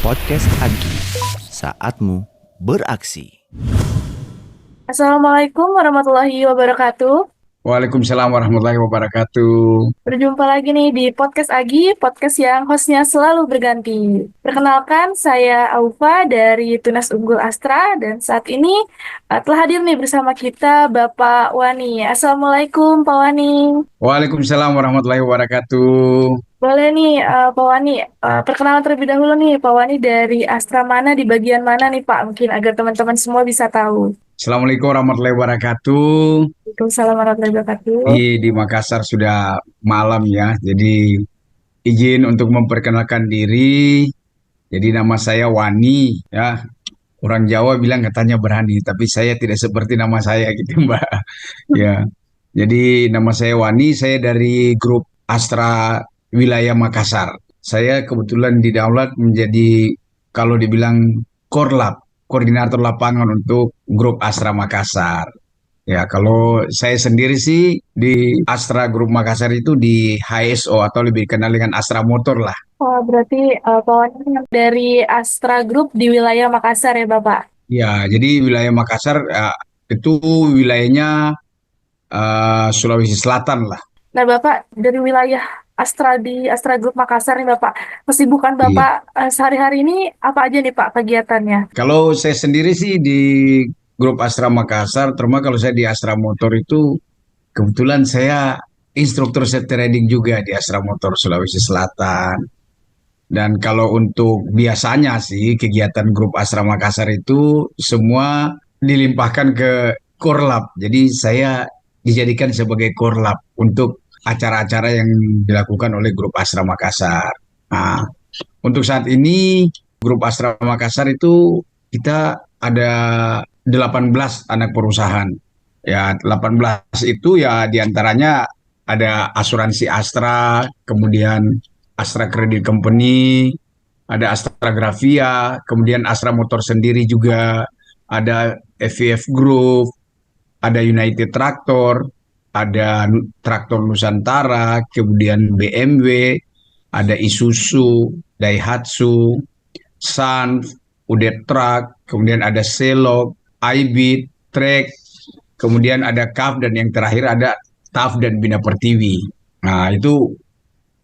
Podcast Agi, saatmu beraksi. Assalamualaikum warahmatullahi wabarakatuh. Waalaikumsalam warahmatullahi wabarakatuh. Berjumpa lagi nih di Podcast Agi, podcast yang hostnya selalu berganti. Perkenalkan, saya Aufa dari Tunas Unggul Astra dan saat ini telah hadir nih bersama kita Bapak Wani. Assalamualaikum Pak Wani. Waalaikumsalam warahmatullahi wabarakatuh. Boleh nih Pak Wani, perkenalan terlebih dahulu nih Pak Wani dari Astra mana, di bagian mana nih Pak, mungkin agar teman-teman semua bisa tahu. Assalamualaikum warahmatullahi wabarakatuh. Waalaikumsalam warahmatullahi wabarakatuh. Di Makassar sudah malam ya, jadi izin untuk memperkenalkan diri. Jadi nama saya Wani ya. Orang Jawa bilang katanya berani, tapi saya tidak seperti nama saya gitu Mbak. Ya, jadi nama saya Wani, saya dari grup Astra Wilayah Makassar. Saya kebetulan didaulat menjadi kalau dibilang Korlap, koordinator lapangan untuk grup Astra Makassar. Ya, kalau saya sendiri sih di Astra Grup Makassar itu di HSO atau lebih dikenal dengan Astra Motor lah. Oh, berarti Pak Wani dari Astra Group di wilayah Makassar ya, Bapak? Ya, jadi wilayah Makassar itu wilayahnya Sulawesi Selatan lah. Nah, Bapak dari wilayah Astra di Astra Group Makassar nih, Bapak. Kesibukan Iya. Bapak sehari-hari ini apa aja nih, Pak, kegiatannya? Kalau saya sendiri sih di grup Astra Makassar, terutama kalau saya di Astra Motor itu kebetulan saya instruktur set riding juga di Astra Motor Sulawesi Selatan. Dan kalau untuk biasanya sih kegiatan grup Astra Makassar itu semua dilimpahkan ke Korlap. Jadi saya dijadikan sebagai Korlap untuk acara-acara yang dilakukan oleh grup Astra Makassar. Nah, untuk saat ini grup Astra Makassar itu kita ada 18 anak perusahaan. Ya, 18 itu ya diantaranya ada asuransi Astra, kemudian Astra Credit Company, ada Astra Grafia, kemudian Astra Motor sendiri juga, ada FVF Group, ada United Tractor, ada Traktor Nusantara, kemudian BMW, ada Isuzu, Daihatsu, Sun, Udet Truck, kemudian ada Selok, iBit, Trek, kemudian ada KAF, dan yang terakhir ada TAF dan Bina Pertiwi. Nah, itu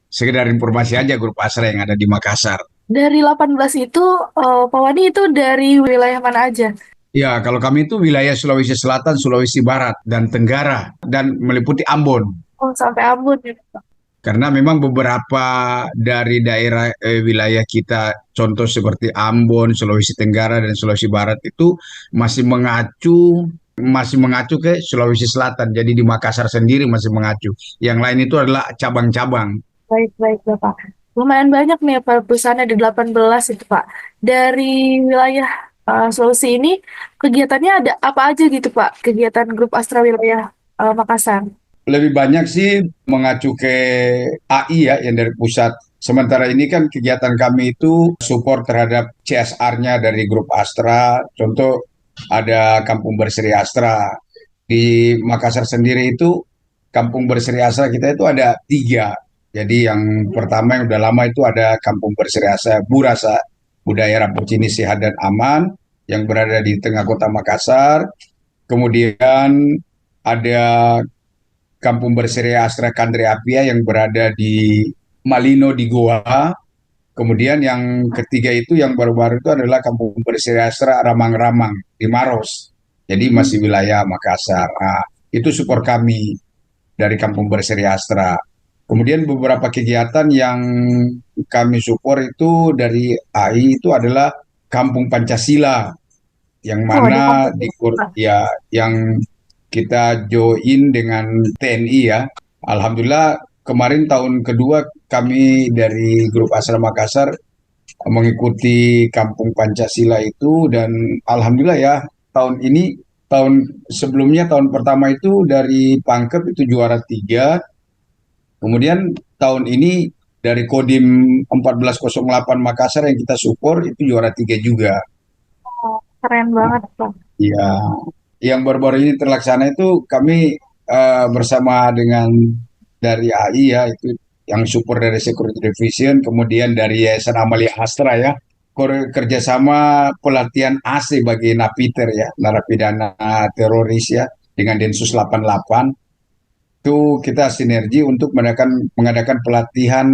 sekedar informasi aja grup Astra yang ada di Makassar. Dari 18 itu, Pak Wani itu dari wilayah mana aja? Ya, kalau kami itu wilayah Sulawesi Selatan, Sulawesi Barat, dan Tenggara, dan meliputi Ambon. Oh, sampai Ambon ya, Pak. Karena memang beberapa dari daerah wilayah kita, contoh seperti Ambon, Sulawesi Tenggara, dan Sulawesi Barat itu masih mengacu ke Sulawesi Selatan. Jadi di Makassar sendiri masih mengacu. Yang lain itu adalah cabang-cabang. Baik-baik, Bapak. Lumayan banyak nih Pak, perusahaannya di 18 itu, Pak. Dari wilayah Sulawesi ini, kegiatannya ada apa aja gitu, Pak? Kegiatan grup Astra wilayah Makassar. Lebih banyak sih mengacu ke AI ya, yang dari pusat. Sementara ini kan kegiatan kami itu support terhadap CSR-nya dari grup Astra. Contoh ada Kampung Berseri Astra. Di Makassar sendiri itu Kampung Berseri Astra kita itu ada tiga. Jadi yang pertama yang udah lama itu ada Kampung Berseri Astra Burasa, budaya Rapucini Sehat dan Aman, yang berada di tengah kota Makassar. Kemudian ada Kampung Berseri Astra Kandreapia yang berada di Malino di Goa. Kemudian yang ketiga itu yang baru-baru itu adalah Kampung Berseri Astra Ramang-Ramang di Maros. Jadi masih wilayah Makassar. Nah, itu support kami dari Kampung Berseri Astra. Kemudian beberapa kegiatan yang kami support itu dari AI itu adalah Kampung Pancasila, yang Oh, di mana kampus ya, Pak. ya yang kita join dengan TNI ya. Alhamdulillah kemarin tahun kedua kami dari grup Astra Makassar mengikuti Kampung Pancasila itu, dan alhamdulillah ya tahun ini, tahun sebelumnya tahun pertama itu dari Pangkep itu juara tiga, kemudian tahun ini dari Kodim 1408 Makassar yang kita support itu juara tiga juga. Oh, keren banget, Pak. Ya, yang baru-baru ini terlaksana itu kami bersama dengan dari AI ya, itu yang support dari Security Division, kemudian dari Yayasan Amalia Astra ya, kerjasama pelatihan AC bagi napiter ya, narapidana teroris ya, dengan Densus 88, itu kita sinergi untuk mengadakan pelatihan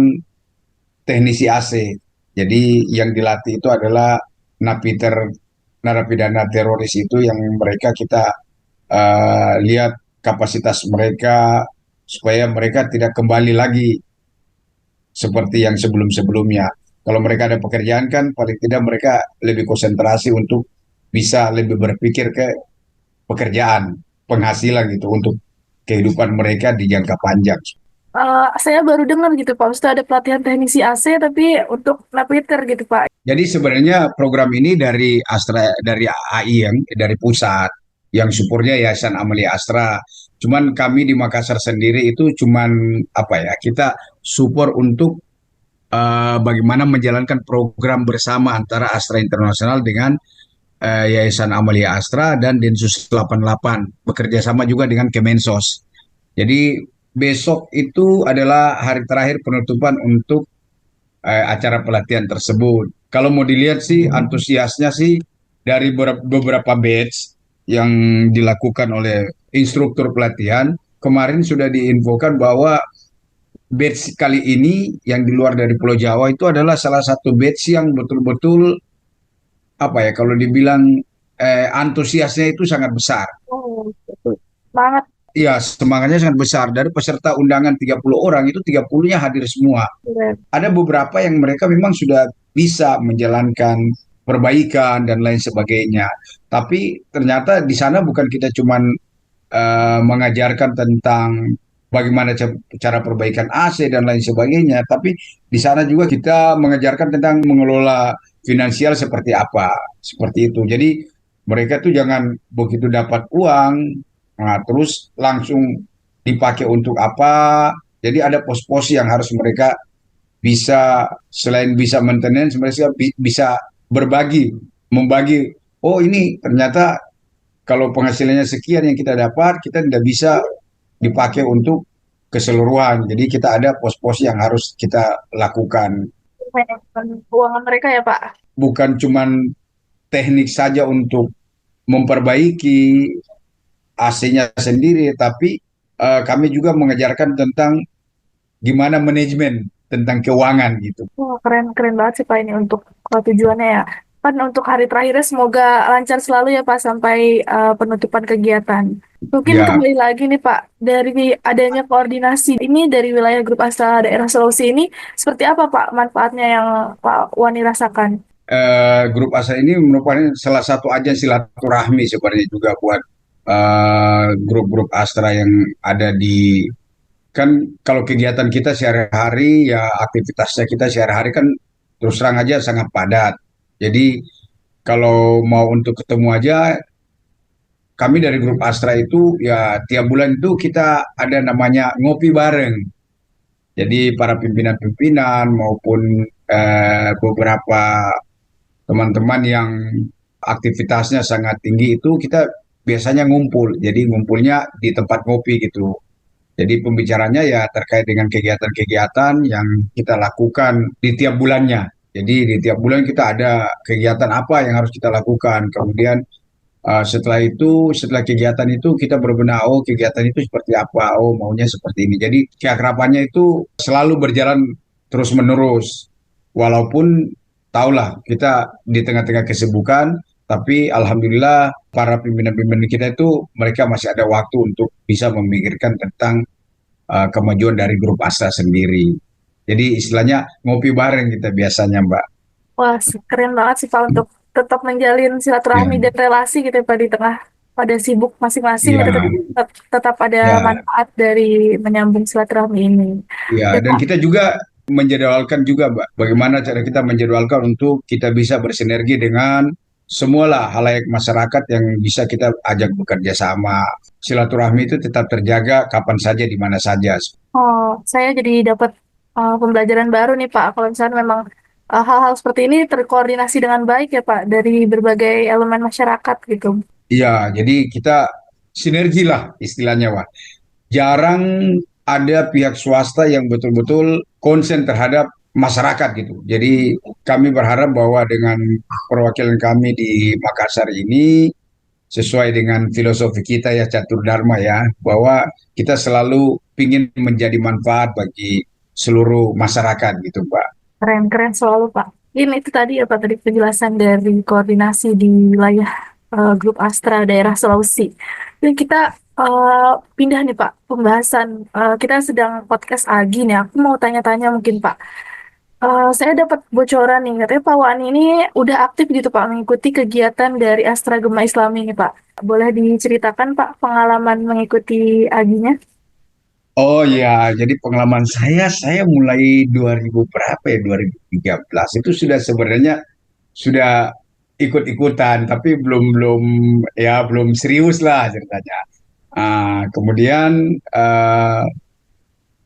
teknisi AC. Jadi yang dilatih itu adalah napiter narapidana teroris itu yang mereka kita lihat kapasitas mereka supaya mereka tidak kembali lagi seperti yang sebelum-sebelumnya. Kalau mereka ada pekerjaan kan paling tidak mereka lebih konsentrasi untuk bisa lebih berpikir ke pekerjaan, penghasilan gitu untuk kehidupan mereka di jangka panjang. Saya baru dengar gitu Pak, Ustaz ada pelatihan teknisi AC tapi untuk napiter gitu Pak. Jadi sebenarnya program ini dari Astra, dari AI yang dari pusat yang supportnya Yayasan Amalia Astra. Cuman kami di Makassar sendiri itu cuman apa ya, kita support untuk bagaimana menjalankan program bersama antara Astra Internasional dengan Yayasan Amalia Astra dan Densus 88 bekerja sama juga dengan Kemensos. Jadi besok itu adalah hari terakhir penutupan untuk acara pelatihan tersebut. Kalau mau dilihat sih antusiasnya sih dari beberapa batch yang dilakukan oleh instruktur pelatihan, kemarin sudah diinfokan bahwa batch kali ini yang di luar dari Pulau Jawa itu adalah salah satu batch yang betul-betul apa ya, kalau dibilang antusiasnya itu sangat besar. Oh, gitu. Semangat. Iya, semangatnya sangat besar. Dari peserta undangan 30 orang itu 30-nya hadir semua. Keren. Ada beberapa yang mereka memang sudah bisa menjalankan perbaikan dan lain sebagainya. Tapi ternyata di sana bukan kita cuman mengajarkan tentang bagaimana cara perbaikan AC dan lain sebagainya, tapi di sana juga kita mengajarkan tentang mengelola finansial seperti apa, seperti itu. Jadi mereka tuh jangan begitu dapat uang, nah, terus langsung dipakai untuk apa. Jadi ada pos-pos yang harus mereka bisa, selain bisa maintenance, mereka bisa berbagi, membagi. Oh ini ternyata kalau penghasilannya sekian yang kita dapat, kita tidak bisa dipakai untuk keseluruhan. Jadi kita ada pos-pos yang harus kita lakukan. Manajemen keuangan mereka ya Pak. Bukan cuman teknik saja untuk memperbaiki AC-nya sendiri, tapi kami juga mengajarkan tentang gimana manajemen tentang keuangan gitu. Wah, keren banget sih Pak ini untuk tujuannya ya. Kan untuk hari terakhirnya semoga lancar selalu ya Pak sampai penutupan kegiatan. Mungkin Ya, kembali lagi nih Pak, dari adanya koordinasi ini dari wilayah Grup Astra Daerah Sulawesi ini, seperti apa Pak manfaatnya yang Pak Wani rasakan? grup ASA ini merupakan salah satu ajang silaturahmi sebenarnya juga buat grup-grup Astra yang ada di, kan kalau kegiatan kita sehari-hari ya aktivitasnya kita sehari-hari kan terus terang aja sangat padat. Jadi kalau mau untuk ketemu aja, kami dari grup Astra itu ya tiap bulan itu kita ada namanya ngopi bareng. Jadi para pimpinan-pimpinan maupun beberapa teman-teman yang aktivitasnya sangat tinggi itu kita biasanya ngumpul. Jadi ngumpulnya di tempat ngopi gitu. Jadi pembicaranya ya terkait dengan kegiatan-kegiatan yang kita lakukan di tiap bulannya. Jadi di tiap bulan kita ada kegiatan apa yang harus kita lakukan. Kemudian setelah itu, setelah kegiatan itu kita berbenah, oh kegiatan itu seperti apa, oh maunya seperti ini. Jadi keakrabannya itu selalu berjalan terus-menerus. Walaupun tahulah kita di tengah-tengah kesibukan, tapi alhamdulillah para pimpinan-pimpinan kita itu mereka masih ada waktu untuk bisa memikirkan tentang kemajuan dari grup Astra sendiri. Jadi istilahnya ngopi bareng kita biasanya, Mbak. Wah, keren banget sih Pak untuk tetap menjalin Ya, silaturahmi dan relasi gitu ya Pak di tengah pada sibuk masing-masing gitu, tapi ya, tetap ada ya. manfaat dari menyambung silaturahmi ini. Ya, Ya dan Pak, kita juga menjadwalkan juga, Mbak, bagaimana cara kita menjadwalkan untuk kita bisa bersinergi dengan semualah halayak masyarakat yang bisa kita ajak bekerja sama. Silaturahmi itu tetap terjaga kapan saja, di mana saja. saya jadi dapat pembelajaran baru nih Pak. Kalau misalnya memang hal-hal seperti ini terkoordinasi dengan baik ya Pak dari berbagai elemen masyarakat gitu. Iya, jadi kita sinergi lah istilahnya, Wak. Jarang ada pihak swasta yang betul-betul konsen terhadap masyarakat gitu. Jadi kami berharap bahwa dengan perwakilan kami di Makassar ini sesuai dengan filosofi kita ya Catur Dharma ya, bahwa kita selalu ingin menjadi manfaat bagi seluruh masyarakat gitu, Pak. Keren-keren selalu, Pak. Ini itu tadi ya, Pak, tadi penjelasan dari koordinasi di wilayah Grup Astra daerah Sulawesi. Dan kita pindah nih, Pak, pembahasan. Kita sedang podcast Agi nih. Aku mau tanya-tanya mungkin, Pak. Saya dapat bocoran nih, katanya Pak Wan ini udah aktif gitu, Pak, mengikuti kegiatan dari Astra Gema Islami ini, Pak. Boleh diceritakan, Pak, pengalaman mengikuti Aginya? Oh ya, jadi pengalaman saya mulai 2000 berapa ya, 2013 itu sudah sebenarnya sudah ikut-ikutan, tapi belum belum ya belum serius lah ceritanya. Kemudian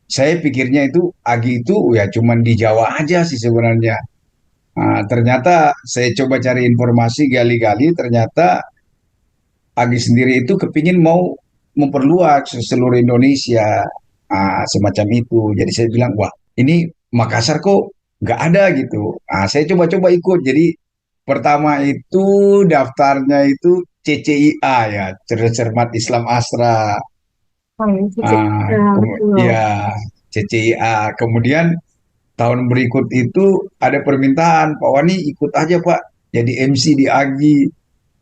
saya pikirnya itu Agi itu ya cuman di Jawa aja sih sebenarnya. Ternyata saya coba cari informasi gali-gali, ternyata Agi sendiri itu kepingin mau memperluas ke seluruh Indonesia, semacam itu. Jadi saya bilang, wah ini Makassar kok nggak ada gitu. Saya coba-coba ikut. Jadi pertama itu daftarnya itu CCIA ya, Cermat Islam Astra. Oh, iya, Cici. Ya, betul. Ya, CCIA. Kemudian tahun berikut itu ada permintaan, Pak Wani ikut aja Pak, jadi MC di Agi.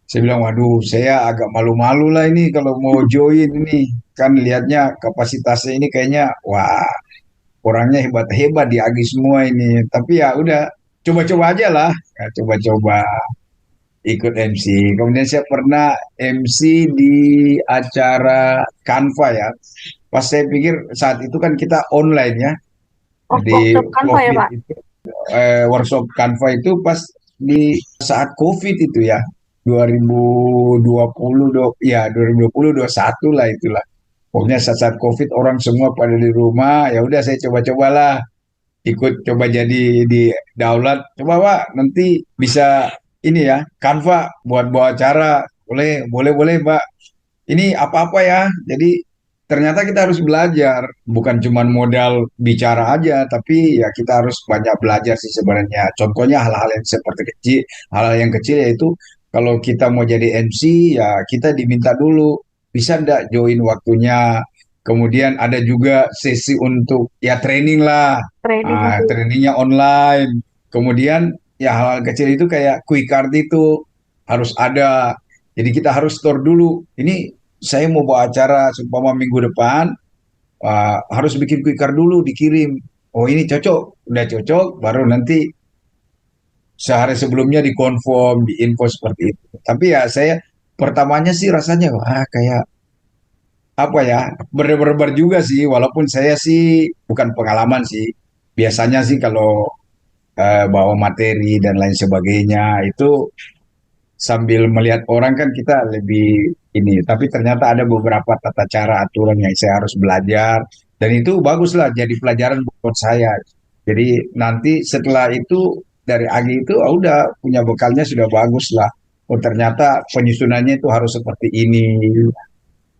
Saya bilang, waduh, saya agak malu-malu lah ini kalau mau join ini. Kan lihatnya kapasitasnya ini kayaknya, wah, orangnya hebat-hebat di Agi semua ini. Tapi ya udah, coba-coba aja lah. Ya, coba-coba ikut MC. Kemudian saya pernah MC di acara Canva ya. Pas saya pikir saat itu kan kita online ya. Oh, Jadi workshop kan, Pak, ya, COVID Pak? itu, workshop Canva itu pas di saat COVID itu ya. 2020 ya 2020 21 lah itulah. Pokoknya saat-saat COVID orang semua pada di rumah, ya udah saya coba-cobalah ikut coba jadi di Daulat. Coba Pak, nanti bisa ini ya, Canva buat bawa acara. Boleh, boleh, boleh Pak. Ini apa-apa ya. Jadi ternyata kita harus belajar, bukan cuma modal bicara aja, tapi ya kita harus banyak belajar sih sebenarnya. Contohnya hal-hal yang seperti kecil, hal-hal yang kecil yaitu kalau kita mau jadi MC ya kita diminta dulu bisa ndak join waktunya. Kemudian ada juga sesi untuk ya training lah, Training itu. trainingnya online. Kemudian ya hal-hal kecil itu kayak quick card itu harus ada. Jadi kita harus store dulu. Ini saya mau bawa acara seumpama minggu depan, harus bikin quick card dulu dikirim. Oh ini cocok, udah cocok, baru nanti sehari sebelumnya dikonfirm, diinfo seperti itu. Tapi ya saya pertamanya sih rasanya wah kayak apa ya berdebar-debar juga sih, walaupun saya sih bukan pengalaman sih. Biasanya sih kalau bawa materi dan lain sebagainya itu sambil melihat orang kan kita lebih ini, tapi ternyata ada beberapa tata cara aturan yang saya harus belajar dan itu baguslah jadi pelajaran buat saya. Jadi nanti setelah itu dari Agi itu udah punya bekalnya sudah bagus lah. Oh ternyata penyusunannya itu harus seperti ini.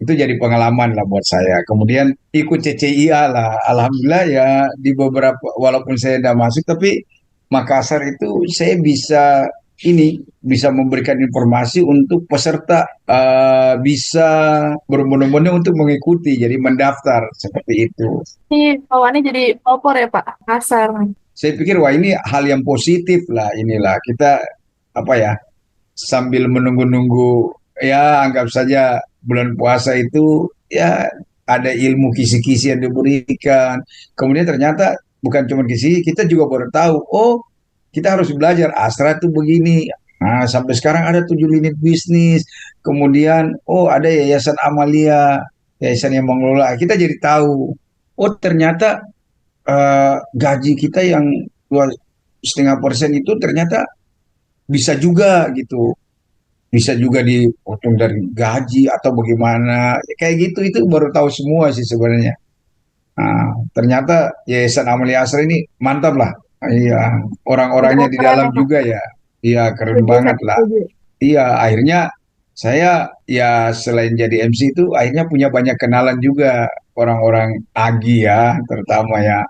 Itu jadi pengalaman lah buat saya. Kemudian ikut CCIA lah. Alhamdulillah ya di beberapa walaupun saya tidak masuk tapi Makassar itu saya bisa ini bisa memberikan informasi untuk peserta bisa berbondong-bondong untuk mengikuti jadi mendaftar seperti itu. Ini bawaannya jadi opor ya, Pak, kasar. Saya pikir wah ini hal yang positif lah inilah kita apa ya sambil menunggu-nunggu ya anggap saja bulan puasa itu ya ada ilmu kisi-kisi yang diberikan. Kemudian ternyata bukan cuma kisi, kita juga baru tahu, oh kita harus belajar Astra itu begini. Nah, sampai sekarang ada 7 unit bisnis. Kemudian, oh ada Yayasan Amalia, yayasan yang mengelola. Kita jadi tahu, oh ternyata gaji kita yang 2,5% itu ternyata bisa juga gitu bisa juga dipotong dari gaji atau bagaimana kayak gitu itu baru tahu semua sih sebenarnya. Ternyata Yayasan Amalia Asra ini mantap lah. Iya, orang-orangnya di Keren dalam ya, Pak. juga ya. Iya, keren Setuju, saya banget lah. setuju. Iya, akhirnya saya ya selain jadi MC itu akhirnya punya banyak kenalan juga orang-orang Agi ya, terutama ya.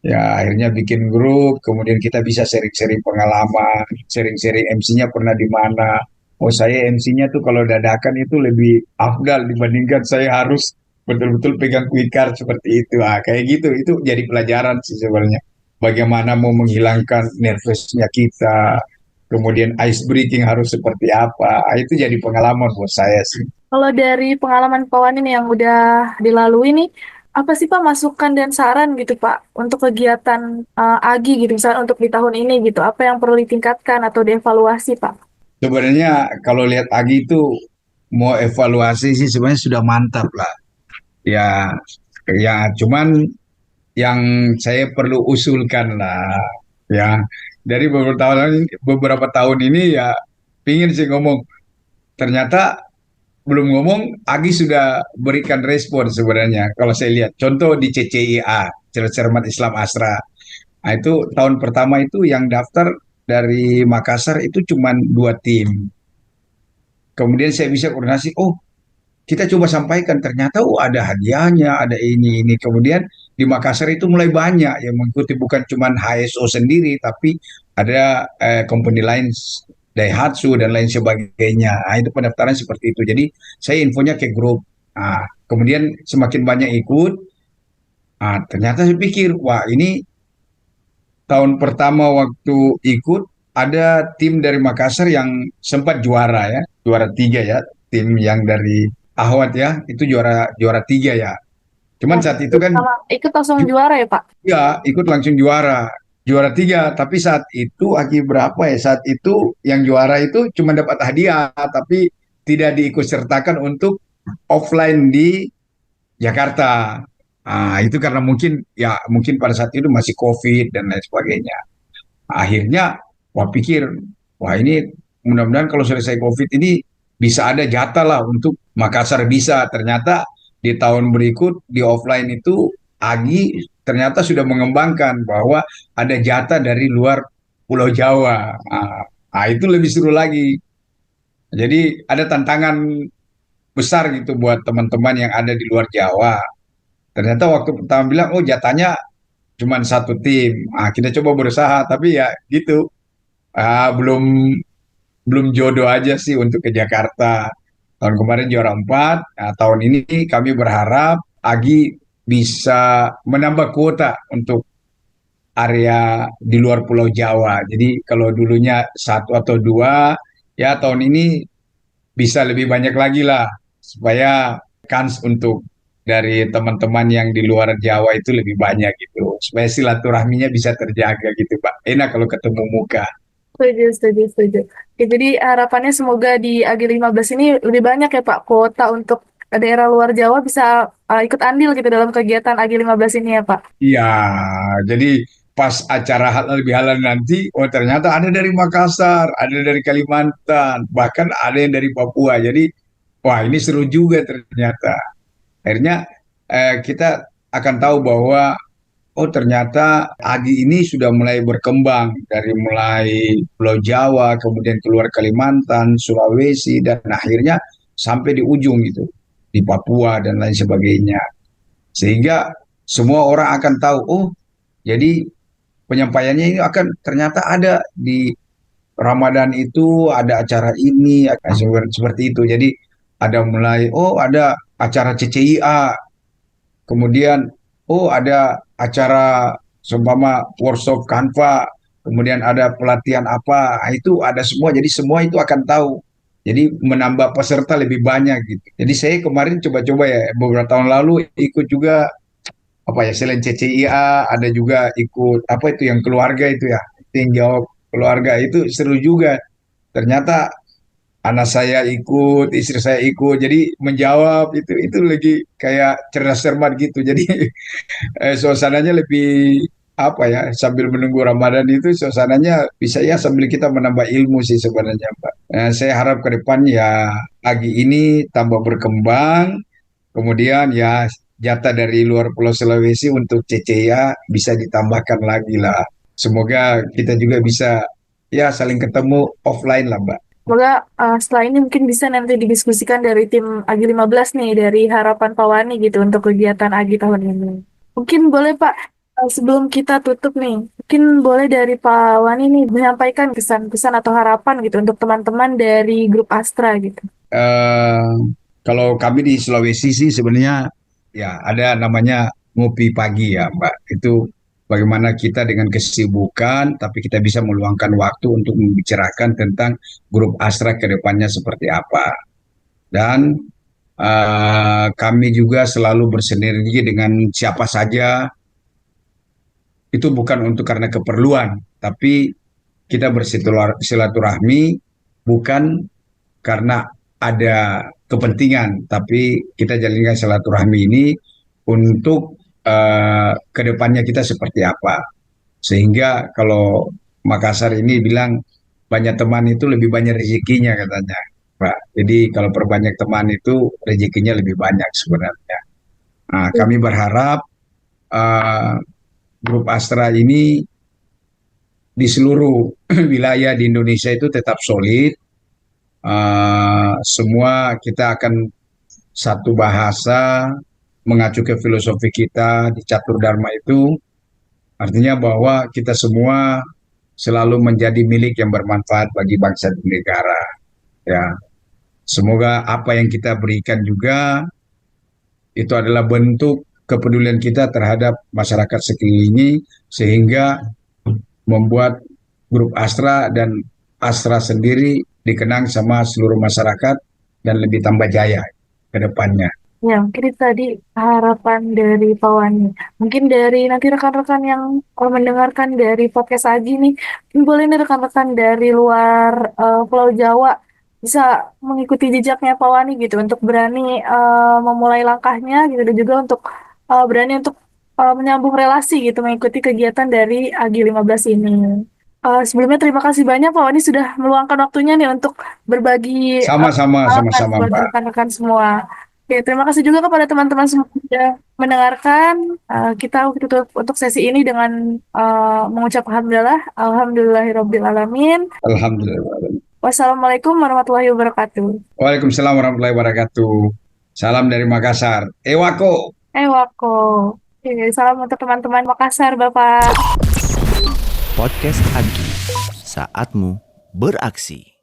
Ya akhirnya bikin grup, kemudian kita bisa sharing-sharing pengalaman, sharing-sharing MC-nya pernah di mana. Oh saya MC-nya tuh kalau dadakan itu lebih afdal dibandingkan saya harus betul-betul pegang quick card seperti itu. Ah, kayak gitu, itu jadi pelajaran sih sebenarnya. Bagaimana mau menghilangkan nervousnya kita, kemudian ice breaking harus seperti apa. Ah, itu jadi pengalaman buat saya sih. Kalau dari pengalaman Pak Wan ini yang udah dilalui nih, apa sih Pak masukan dan saran gitu Pak untuk kegiatan AGI gitu, misalnya untuk di tahun ini gitu, apa yang perlu ditingkatkan atau dievaluasi Pak? Sebenarnya kalau lihat Agi itu mau evaluasi sih sebenarnya sudah mantap lah. Ya, ya cuman yang saya perlu usulkan lah, ya dari beberapa tahun ini ya pingin sih ngomong. Ternyata belum ngomong, Agi sudah berikan respon sebenarnya. Kalau saya lihat, contoh di CCIA, Cermat Islam Asra. Nah, itu tahun pertama itu yang daftar dari Makassar itu cuma 2 tim. Kemudian saya bisa koordinasi, oh kita coba sampaikan ternyata ada hadiahnya, ada ini. Kemudian di Makassar itu mulai banyak yang mengikuti, bukan cuma HSO sendiri tapi ada company lain, Daihatsu dan lain sebagainya. Nah, itu pendaftaran seperti itu. Jadi saya infonya ke grup. Nah, kemudian semakin banyak ikut, ternyata saya pikir wah ini tahun pertama waktu ikut ada tim dari Makassar yang sempat juara ya, juara 3 ya, tim yang dari Ahwat ya, itu juara juara 3 ya. Cuman Oh, saat itu kan ikut langsung juara ya Pak? ya ikut langsung juara, juara 3. Tapi saat itu Aki berapa ya? Saat itu yang juara itu cuma dapat hadiah, tapi tidak diikut sertakan untuk offline di Jakarta. Itu karena mungkin pada saat itu masih COVID dan lain sebagainya. Akhirnya, wah pikir, wah ini mudah-mudahan kalau selesai COVID ini bisa ada jatah lah untuk Makassar bisa. Ternyata di tahun berikut di offline itu Agi ternyata sudah mengembangkan bahwa ada jatah dari luar Pulau Jawa. Itu lebih seru lagi. Jadi ada tantangan besar gitu buat teman-teman yang ada di luar Jawa. Ternyata waktu pertama bilang, oh jatahnya cuma 1 tim. Kita coba berusaha, tapi ya gitu. Belum belum jodoh aja sih untuk ke Jakarta. Tahun kemarin juara 4. Nah, tahun ini kami berharap Agi bisa menambah kuota untuk area di luar Pulau Jawa. Jadi kalau dulunya 1 atau 2, ya tahun ini bisa lebih banyak lagi lah supaya kans untuk dari teman-teman yang di luar Jawa itu lebih banyak gitu. Supaya silaturahminya bisa terjaga gitu, Pak. Enak kalau ketemu muka. Setuju, setuju, setuju. Oke, jadi harapannya semoga di AG 15 ini lebih banyak ya Pak kuota untuk daerah luar Jawa bisa ikut andil gitu dalam kegiatan AG 15 ini ya Pak. Iya, jadi pas acara halal bihalal nanti, oh ternyata ada dari Makassar, ada dari Kalimantan, bahkan ada yang dari Papua. Jadi, wah ini seru juga ternyata. Akhirnya kita akan tahu bahwa oh ternyata Adi ini sudah mulai berkembang dari mulai Pulau Jawa, kemudian keluar Kalimantan, Sulawesi, dan akhirnya sampai di ujung gitu, di Papua dan lain sebagainya. Sehingga semua orang akan tahu, oh jadi penyampaiannya ini akan ternyata ada di Ramadan itu ada acara ini, seperti itu. Jadi ada mulai, oh ada acara CCIA, kemudian oh ada acara seumpama workshop Canva, kemudian ada pelatihan apa, itu ada semua. Jadi semua itu akan tahu. Jadi menambah peserta lebih banyak gitu. Jadi saya kemarin coba-coba ya beberapa tahun lalu ikut juga apa ya selain CCIA ada juga ikut apa itu yang keluarga itu ya, itu yang jawab keluarga itu seru juga. Ternyata anak saya ikut, istri saya ikut, jadi menjawab itu lagi kayak cerdas cermat gitu. Jadi suasananya lebih apa ya sambil menunggu Ramadan itu suasananya bisa ya sambil kita menambah ilmu sih sebenarnya Pak. Saya harap ke depan ya pagi ini tambah berkembang, kemudian ya jatah dari luar Pulau Sulawesi untuk CCA bisa ditambahkan lagi lah. Semoga kita juga bisa ya saling ketemu offline lah Mbak. Semoga setelah ini mungkin bisa nanti didiskusikan dari tim Agi 15 nih, dari harapan Pak Wani gitu untuk kegiatan Agi tahun ini. Mungkin boleh Pak, sebelum kita tutup nih, mungkin boleh dari Pak Wani nih menyampaikan kesan-kesan atau harapan gitu untuk teman-teman dari grup Astra gitu. Eh, Kalau kami di Sulawesi sih sebenarnya ya ada namanya ngopi pagi ya Mbak. Itu bagaimana kita dengan kesibukan tapi kita bisa meluangkan waktu untuk membicarakan tentang grup Astra ke depannya seperti apa. Dan kami juga selalu bersinergi dengan siapa saja, itu bukan untuk karena keperluan, tapi kita bersilaturahmi bukan karena ada kepentingan, tapi kita jalinkan silaturahmi ini untuk kedepannya kita seperti apa. Sehingga kalau Makassar ini bilang banyak teman itu lebih banyak rezekinya katanya, Pak. Jadi kalau perbanyak teman itu rezekinya lebih banyak sebenarnya. Nah, kami berharap eh, grup Astra ini di seluruh wilayah di Indonesia itu tetap solid. Semua kita akan satu bahasa mengacu ke filosofi kita di Catur Dharma itu, artinya bahwa kita semua selalu menjadi milik yang bermanfaat bagi bangsa dan negara. Ya, semoga apa yang kita berikan juga itu adalah bentuk kepedulian kita terhadap masyarakat sekeliling sehingga membuat grup Astra dan Astra sendiri dikenang sama seluruh masyarakat dan lebih tambah jaya ke depannya. Ya, mungkin itu tadi harapan dari Pak Wani. Mungkin dari nanti rekan-rekan yang mendengarkan dari podcast Agi nih, mungkin boleh nih rekan-rekan dari luar Pulau Jawa bisa mengikuti jejaknya Pak Wani gitu untuk berani memulai langkahnya gitu dan juga untuk berani untuk menyambung relasi gitu mengikuti kegiatan dari Agi 15 ini. Sebelumnya terima kasih banyak Pak Wani sudah meluangkan waktunya nih untuk berbagi Sama-sama, pengalaman sama-sama, buat Mbak. rekan-rekan semua. Oke, terima kasih juga kepada teman-teman semua yang sudah mendengarkan. Kita tutup untuk sesi ini dengan mengucap alhamdulillah, alhamdulillahirabbil alamin. Alhamdulillah. Wassalamualaikum warahmatullahi wabarakatuh. Waalaikumsalam warahmatullahi wabarakatuh. Salam dari Makassar. Ewako. Wako. Oke, salam untuk teman-teman Makassar, Bapak. Podcast Agi, saatmu beraksi.